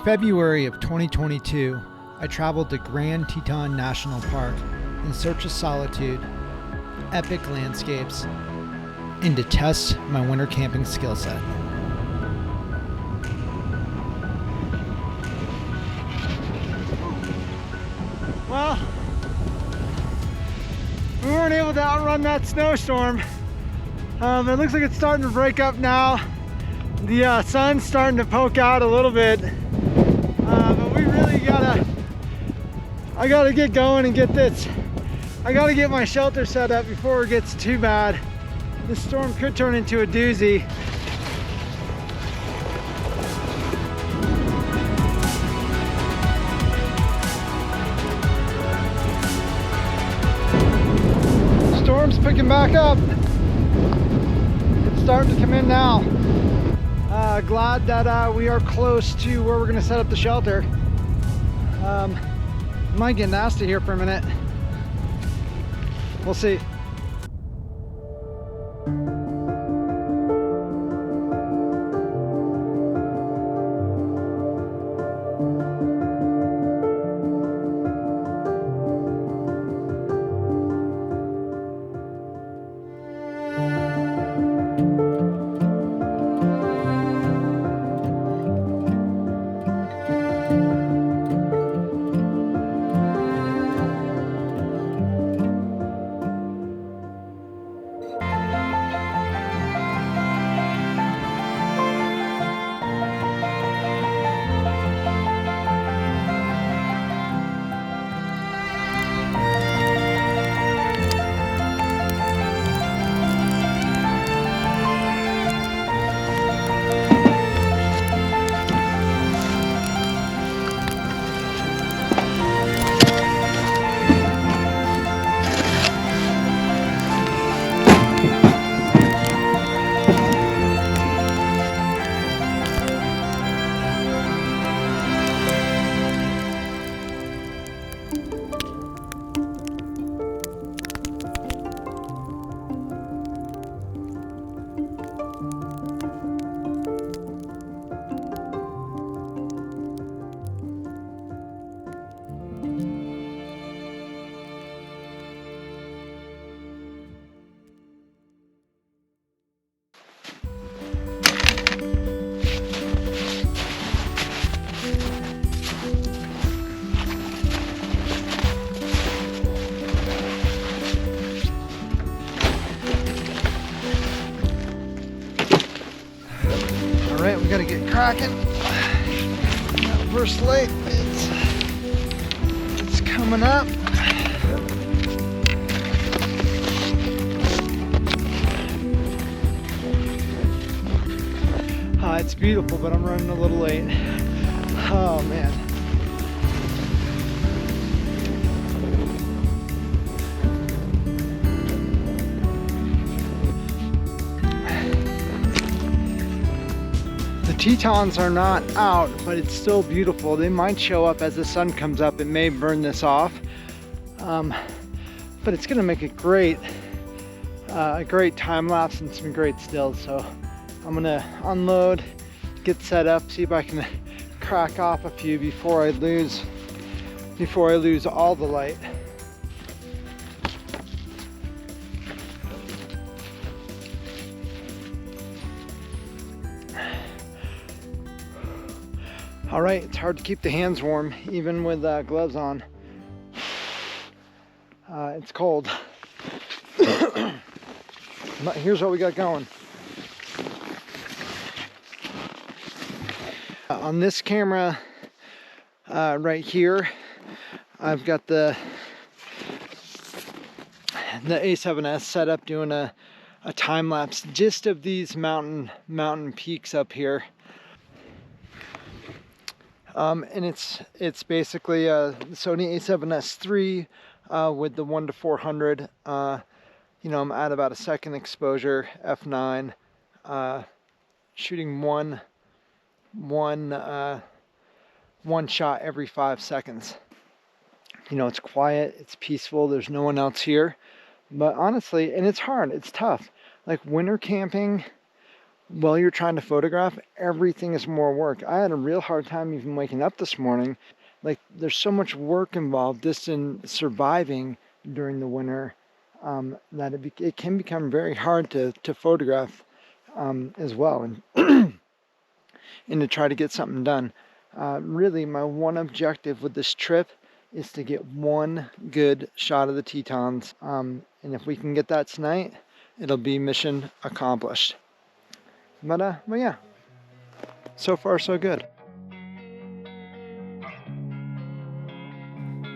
February of 2022, I traveled to Grand Teton National Park in search of solitude, epic landscapes, and to test my winter camping skill set. Well, we weren't able to outrun that snowstorm. It looks like it's starting to break up now. The sun's starting to poke out a little bit. But we really I gotta get going and get this. I gotta get my shelter set up before it gets too bad. This storm could turn into a doozy. Storm's picking back up. It's starting to come in now. Glad that we are close to where we're gonna set up the shelter. It might get nasty here for a minute. We'll see. All right, we gotta get cracking. That first light it's coming up. It's beautiful, but I'm running a little late. Oh man. The Tetons are not out, but it's still beautiful. They might show up as the sun comes up. It may burn this off, but it's gonna make a great time lapse and some great stills. So I'm gonna unload, get set up, see if I can crack off a few before I lose all the light. All right, it's hard to keep the hands warm even with gloves on. It's cold. But here's what we got going. On this camera right here, I've got the A7S set up doing a time lapse just of these mountain peaks up here. And it's basically a Sony A7S III with the 1:400. You know, I'm at about a second exposure, f9, shooting one shot every 5 seconds. You know, it's quiet, it's peaceful, there's no one else here. But honestly, and it's hard, it's tough. Like winter camping while you're trying to photograph, everything is more work. I had a real hard time even waking up this morning. Like, there's so much work involved just in surviving during the winter, that it can become very hard to photograph as well, and and to try to get something done. Really, my one objective with this trip is to get one good shot of the Tetons, and if we can get that tonight, it'll be mission accomplished. But yeah, so far so good.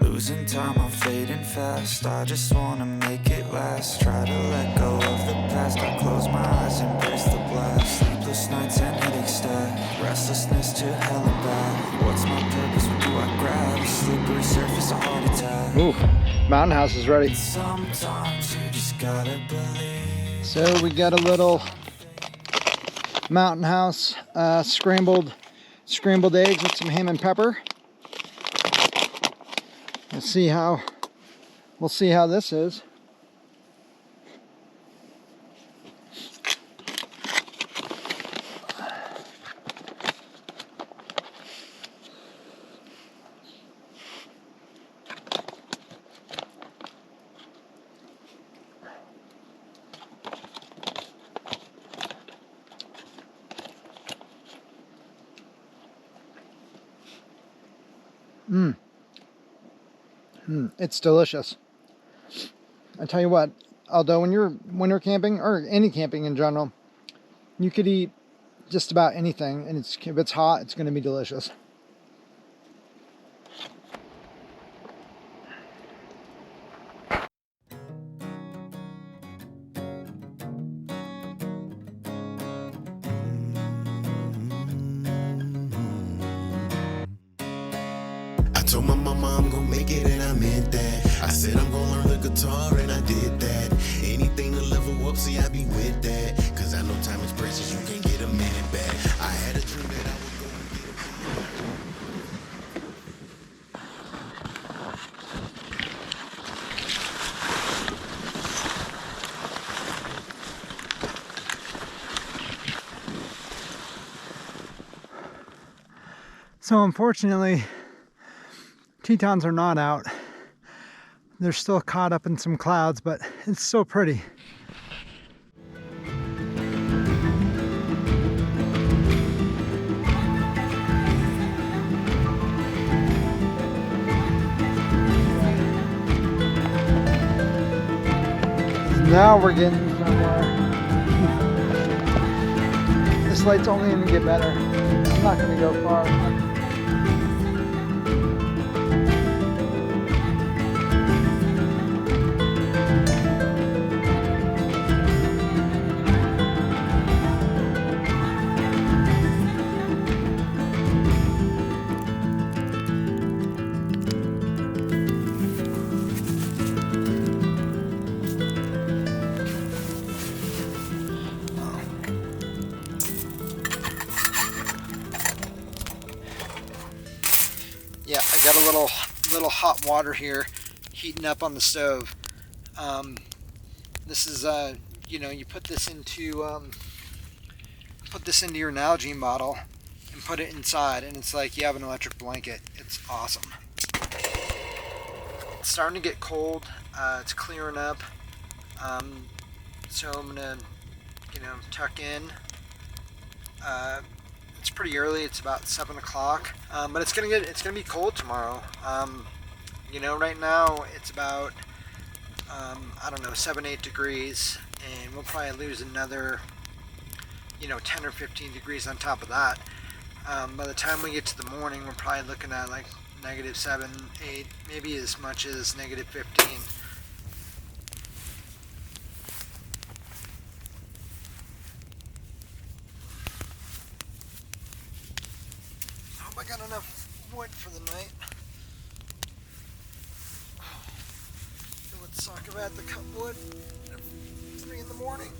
Losing time, I'm fading fast. I just wanna make it last. Try to let go of the past. I close my eyes, embrace the blast. Sleepless nights and headache stack. Restlessness to hell and back. What's my purpose? What do I grab? A slippery surface, a heart attack. Ooh, mountain house is ready. Sometimes you just gotta believe. So we got a little mountain house, scrambled eggs with some ham and pepper. We'll see how this is. It's delicious. I tell you what, although when you're winter camping, or any camping in general, you could eat just about anything, and if it's hot, it's going to be delicious. Told my mama I'm gonna make it and I meant that. I said I'm gonna learn the guitar and I did that. Anything to level up, see I be with that. Cause I know time is precious, you can't get a minute back. I had a dream that I would go and get So unfortunately, Tetons are not out. They're still caught up in some clouds, but it's so pretty. Now we're getting somewhere. This light's only going to get better. I'm not going to go far. Yeah, I got a little hot water here heating up on the stove. This is you put this into your Nalgene bottle and put it inside, and it's like you have an electric blanket. It's awesome. It's starting to get cold. It's clearing up. So I'm gonna tuck in. It's pretty early. It's about 7 o'clock, but it's gonna be cold tomorrow. Right now it's about 7-8 degrees, and we'll probably lose another 10 or 15 degrees on top of that. By the time we get to the morning, we're probably looking at like -7, 8, maybe as much as -15. I got enough wood for the night. It would suck if I had to cut wood at 3 in the morning.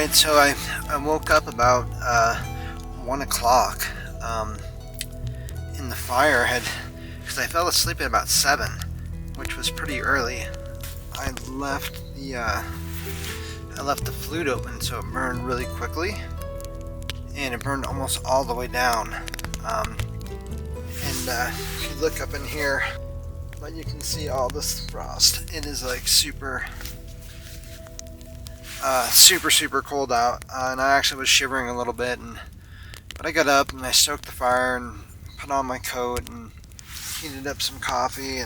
Alright, so I woke up about 1 o'clock in the fire because I fell asleep at about 7, which was pretty early. I left the flute open so it burned really quickly, and it burned almost all the way down. If you look up in here, but you can see all this frost. It is like super cold out, and I actually was shivering a little bit. But I got up and I stoked the fire and put on my coat and heated up some coffee.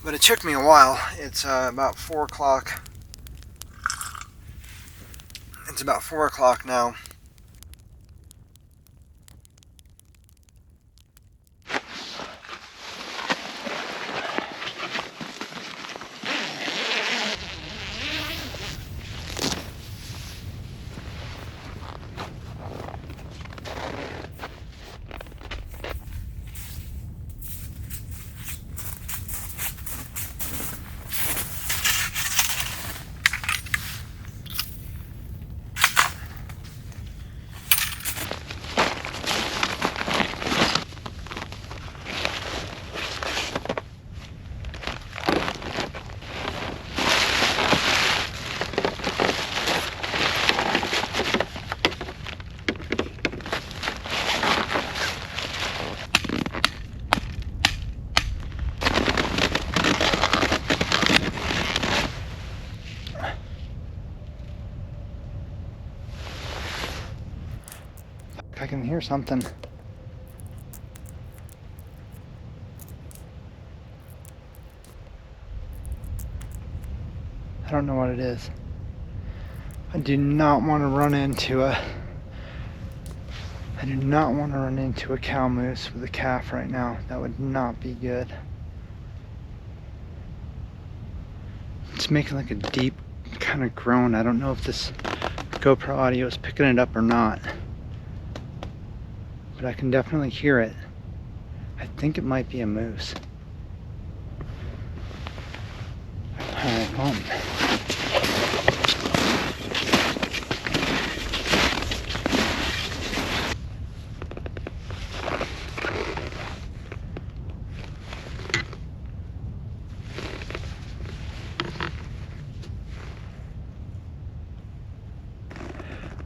But it took me a while. It's about 4 o'clock. It's about 4 o'clock now. I can hear something. I don't know what it is. I do not want to run into a cow moose with a calf right now. That would not be good. It's making like a deep kind of groan. I don't know if this GoPro audio is picking it up or not, but I can definitely hear it. I think it might be a moose. Alright, well.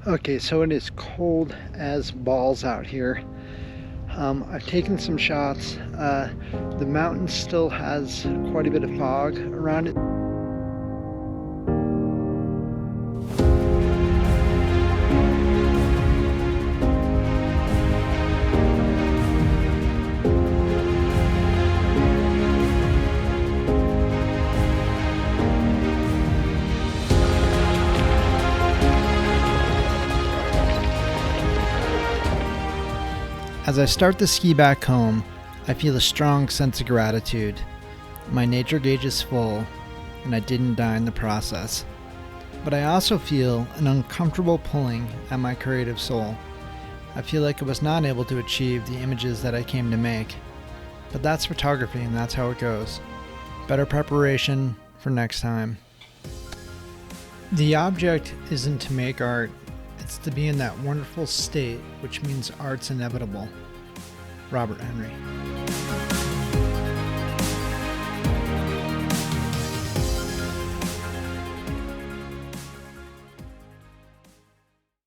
Okay, so it is cold as balls out here. I've taken some shots. The mountain still has quite a bit of fog around it. As I start the ski back home, I feel a strong sense of gratitude. My nature gauge is full, and I didn't die in the process. But I also feel an uncomfortable pulling at my creative soul. I feel like I was not able to achieve the images that I came to make. But that's photography, and that's how it goes. Better preparation for next time. The object isn't to make art. It's to be in that wonderful state, which means art's inevitable. Robert Henry.